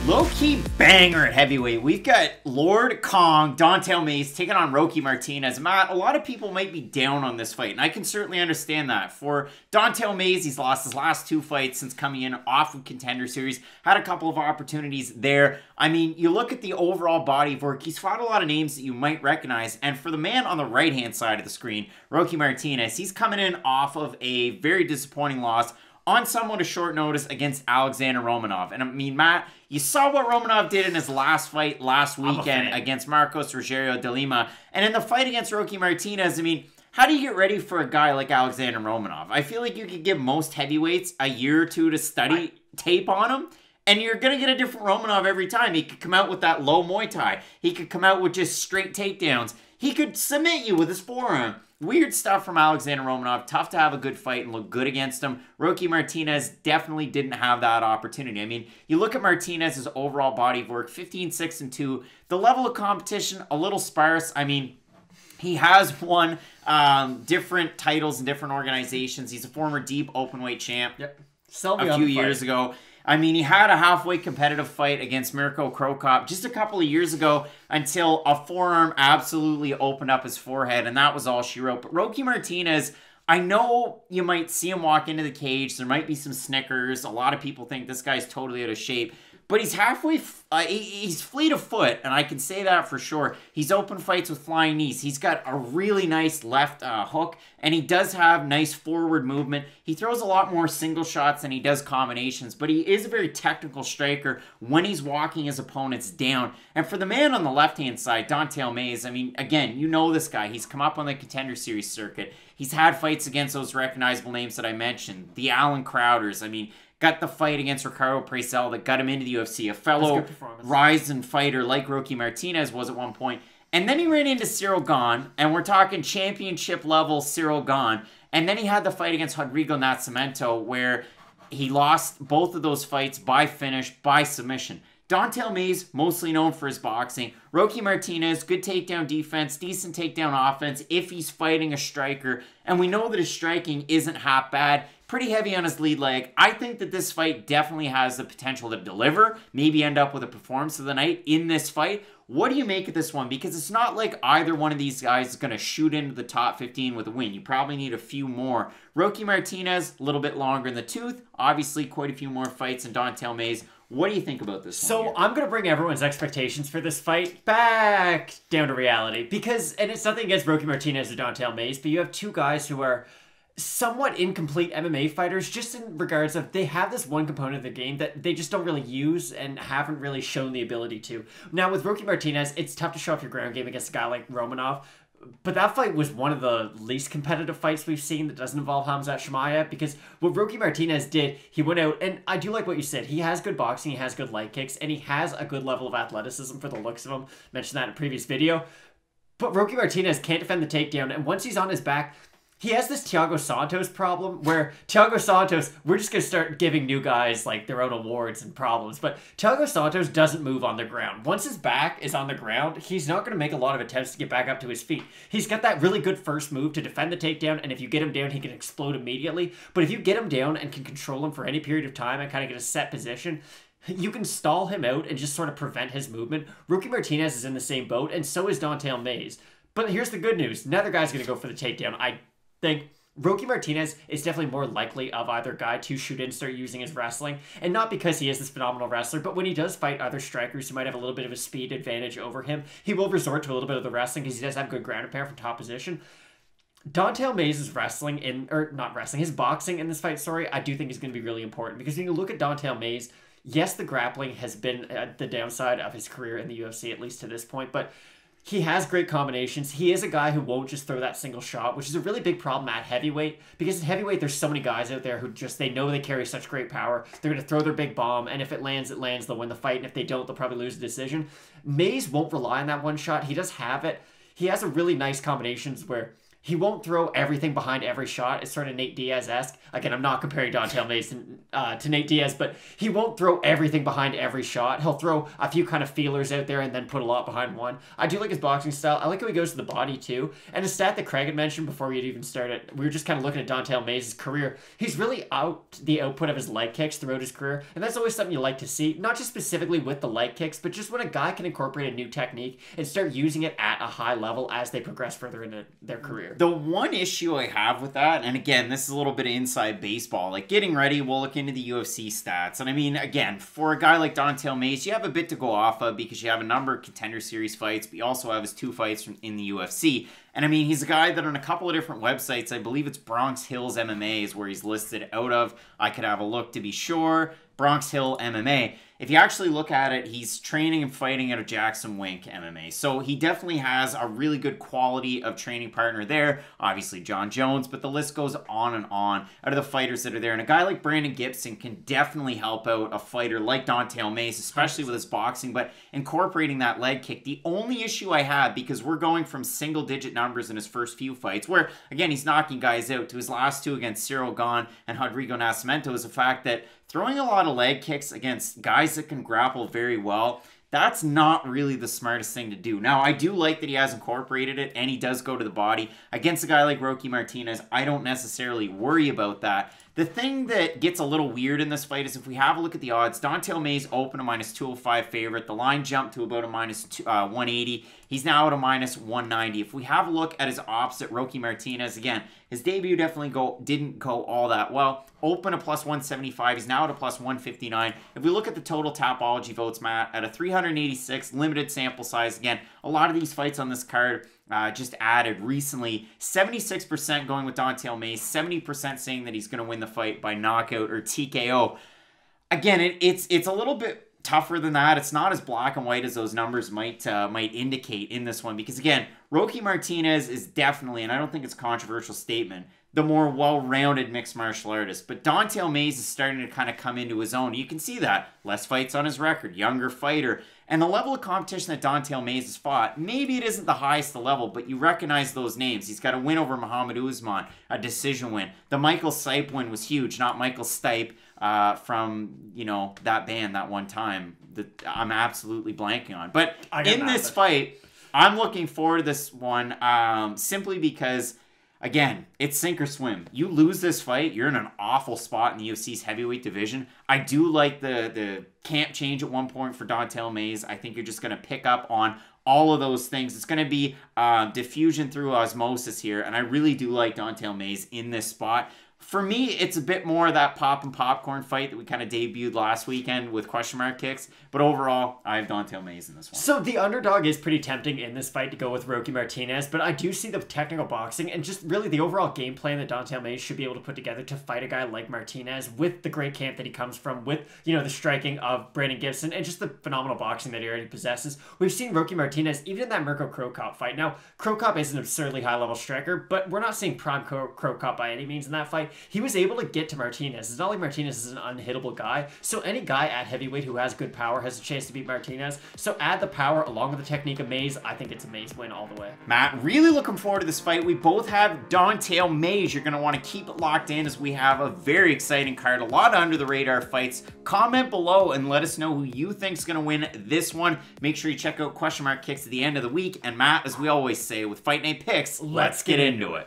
Low-key banger at heavyweight. We've got Lord Kong, Don'Tale Mayes taking on Roque Martinez. Matt, a lot of people might be down on this fight, and I can certainly understand that. For Don'Tale Mayes, he's lost his last 2 fights since coming in off of Contender Series. Had a couple of opportunities there. I mean, you look at the overall body of work, he's fought a lot of names that you might recognize. And for the man on the right-hand side of the screen, Roque Martinez, he's coming in off of a very disappointing loss on somewhat a short notice against Alexander Romanov. And I mean, Matt, you saw what Romanov did in his last fight last weekend against Marcos Rogerio de Lima. And in the fight against Roque Martinez, I mean, how do you get ready for a guy like Alexander Romanov? I feel like you could give most heavyweights a year or two to study tape on him, and you're going to get a different Romanov every time. He could come out with that low Muay Thai. He could come out with just straight takedowns. He could submit you with his forearm. Weird stuff from Alexander Romanov. Tough to have a good fight and look good against him. Roque Martinez definitely didn't have that opportunity. I mean, you look at Martinez's overall body of work, 15-6-2. The level of competition, a little sparse. I mean, he has won different titles in different organizations. He's a former deep openweight champ a few years ago. I mean, he had a halfway competitive fight against Mirko Krokop just a couple of years ago until a forearm absolutely opened up his forehead, and that was all she wrote. But Roque Martinez, I know you might see him walk into the cage. There might be some snickers. A lot of people think this guy's totally out of shape. But he's he's fleet of foot, and I can say that for sure. He's open fights with flying knees. He's got a really nice left hook, and he does have nice forward movement. He throws a lot more single shots than he does combinations, but he is a very technical striker when he's walking his opponents down. And for the man on the left-hand side, Don'Tale Mayes, I mean, again, you know this guy. He's come up on the Contender Series circuit. He's had fights against those recognizable names that I mentioned, the Alan Crowders. I mean, got the fight against Ricardo Preisel that got him into the UFC. A fellow rising fighter like Roque Martinez was at one point. And then he ran into Cyril Gane, and we're talking championship level Cyril Gane. And then he had the fight against Rodrigo Nascimento where he lost both of those fights by finish, by submission. Don'Tale Mayes, mostly known for his boxing. Roque Martinez, good takedown defense, decent takedown offense if he's fighting a striker. And we know that his striking isn't half bad. Pretty heavy on his lead leg. I think that this fight definitely has the potential to deliver, maybe end up with a performance of the night in this fight. What do you make of this one? Because it's not like either one of these guys is going to shoot into the top 15 with a win. You probably need a few more. Roque Martinez, a little bit longer in the tooth. Obviously, quite a few more fights than Don'Tale Mayes. What do you think about this one? So I'm going to bring everyone's expectations for this fight back down to reality. Because, and it's nothing against Roque Martinez or Don'Tale Mayes, but you have two guys who are somewhat incomplete MMA fighters, just in regards of they have this one component of the game that they just don't really use and haven't really shown the ability to. Now with Roque Martinez, it's tough to show off your ground game against a guy like Romanov, but that fight was one of the least competitive fights we've seen that doesn't involve Khamzat Chimaev, because what Roque Martinez did, he went out, and I do like what you said, he has good boxing, he has good leg kicks, and he has a good level of athleticism for the looks of him. Mentioned that in a previous video. But Roque Martinez can't defend the takedown, and once he's on his back, he has this Thiago Santos problem where Thiago Santos, we're just going to start giving new guys like their own awards and problems, but Thiago Santos doesn't move on the ground. Once his back is on the ground, he's not going to make a lot of attempts to get back up to his feet. He's got that really good first move to defend the takedown, and if you get him down, he can explode immediately. But if you get him down and can control him for any period of time and kind of get a set position, you can stall him out and just sort of prevent his movement. Roque Martinez is in the same boat, and so is Don'Tale Mayes. But here's the good news. Neither guy's going to go for the takedown. I think Roque Martinez is definitely more likely of either guy to shoot in and start using his wrestling. And not because he is this phenomenal wrestler, but when he does fight other strikers who might have a little bit of a speed advantage over him, he will resort to a little bit of the wrestling because he does have good ground and pound from top position. Don'Tale Mayes' his boxing in this fight, I do think is going to be really important. Because when you look at Don'Tale Mayes, yes, the grappling has been the downside of his career in the UFC, at least to this point, but he has great combinations. He is a guy who won't just throw that single shot, which is a really big problem at heavyweight. Because at heavyweight, there's so many guys out there who just, they know they carry such great power. They're going to throw their big bomb, and if it lands, it lands. They'll win the fight, and if they don't, they'll probably lose the decision. Mayes won't rely on that one shot. He does have it. He has a really nice combinations where he won't throw everything behind every shot. It's sort of Nate Diaz-esque. Again, I'm not comparing Don'Tale Mayes to Nate Diaz, but he won't throw everything behind every shot. He'll throw a few kind of feelers out there and then put a lot behind one. I do like his boxing style. I like how he goes to the body too. And a stat that Craig had mentioned before we had even started, we were just kind of looking at Don'Tale Mayes' career. He's really the output of his leg kicks throughout his career, and that's always something you like to see. Not just specifically with the leg kicks, but just when a guy can incorporate a new technique and start using it at a high level as they progress further into their career. The one issue I have with that, and again, this is a little bit of inside baseball, like getting ready, we'll look into the UFC stats. And I mean, again, for a guy like Don'Tale Mayes, you have a bit to go off of because you have a number of Contender Series fights, but you also have his 2 fights in the UFC. And I mean, he's a guy that on a couple of different websites, I believe it's Bronx Hills MMA is where he's listed out of. I could have a look to be sure. Bronx Hill MMA. If you actually look at it, he's training and fighting out of Jackson Wink MMA. So he definitely has a really good quality of training partner there. Obviously John Jones, but the list goes on and on out of the fighters that are there. And a guy like Brandon Gibson can definitely help out a fighter like Don'Tale Mayes, especially with his boxing, but incorporating that leg kick. The only issue I have, because we're going from single-digit numbers in his first few fights, where, again, he's knocking guys out, to his last 2 against Cyril Gane and Rodrigo Nascimento, is the fact that throwing a lot of leg kicks against guys that can grapple very well, that's not really the smartest thing to do. Now, I do like that he has incorporated it, and he does go to the body. Against a guy like Roque Martinez, I don't necessarily worry about that. The thing that gets a little weird in this fight is if we have a look at the odds, Don'Tale Mayes opened a -205 favorite. The line jumped to about a -180. He's now at a -190. If we have a look at his opposite, Roque Martinez, again, his debut definitely didn't go all that well. Open a +175. He's now at a +159. If we look at the total Tapology votes, Matt, at a 386, limited sample size. Again, a lot of these fights on this card just added recently. 76% going with Don'Tale Mayes, 70% saying that he's going to win the fight by knockout or TKO. Again, it's a little bit tougher than that. It's not as black and white as those numbers might indicate in this one, because again, Roque Martinez is definitely, and I don't think it's a controversial statement, the more well-rounded mixed martial artist. But Don'Tale Mayes is starting to kind of come into his own. You can see that. Less fights on his record, younger fighter. And the level of competition that Don'Tale Mayes has fought, maybe it isn't the highest level, but you recognize those names. He's got a win over Muhammad Usman, a decision win. The Michael Stipe win was huge, not Michael Stipe from, you know, that band that one time that I'm absolutely blanking on. But in this fight, I'm looking forward to this one simply because, again, it's sink or swim. You lose this fight, you're in an awful spot in the UFC's heavyweight division. I do like the camp change at one point for Don'Tale Mayes. I think you're just going to pick up on all of those things. It's going to be diffusion through osmosis here, and I really do like Don'Tale Mayes in this spot. For me, it's a bit more of that pop and popcorn fight that we kind of debuted last weekend with question mark kicks. But overall, I have Don'Tale Mayes in this one. So the underdog is pretty tempting in this fight to go with Roque Martinez, but I do see the technical boxing and just really the overall game plan that Don'Tale Mayes should be able to put together to fight a guy like Martinez with the great camp that he comes from, with, you know, the striking of Brandon Gibson and just the phenomenal boxing that he already possesses. We've seen Roque Martinez even in that Mirko Cro Cop fight. Now, Cro Cop is an absurdly high-level striker, but we're not seeing prime Cro Cop by any means in that fight. He was able to get to Martinez. It's not like Martinez is an unhittable guy, so any guy at heavyweight who has good power has a chance to beat Martinez. So add the power along with the technique of Mayes. I think it's a Mayes win all the way. Matt, really looking forward to this fight. We both have Don'Tale Mayes. You're going to want to keep it locked in as we have a very exciting card, a lot of under-the-radar fights. Comment below and let us know who you think is going to win this one. Make sure you check out question mark kicks at the end of the week. And Matt, as we always say with Fight Night Picks, let's get into it.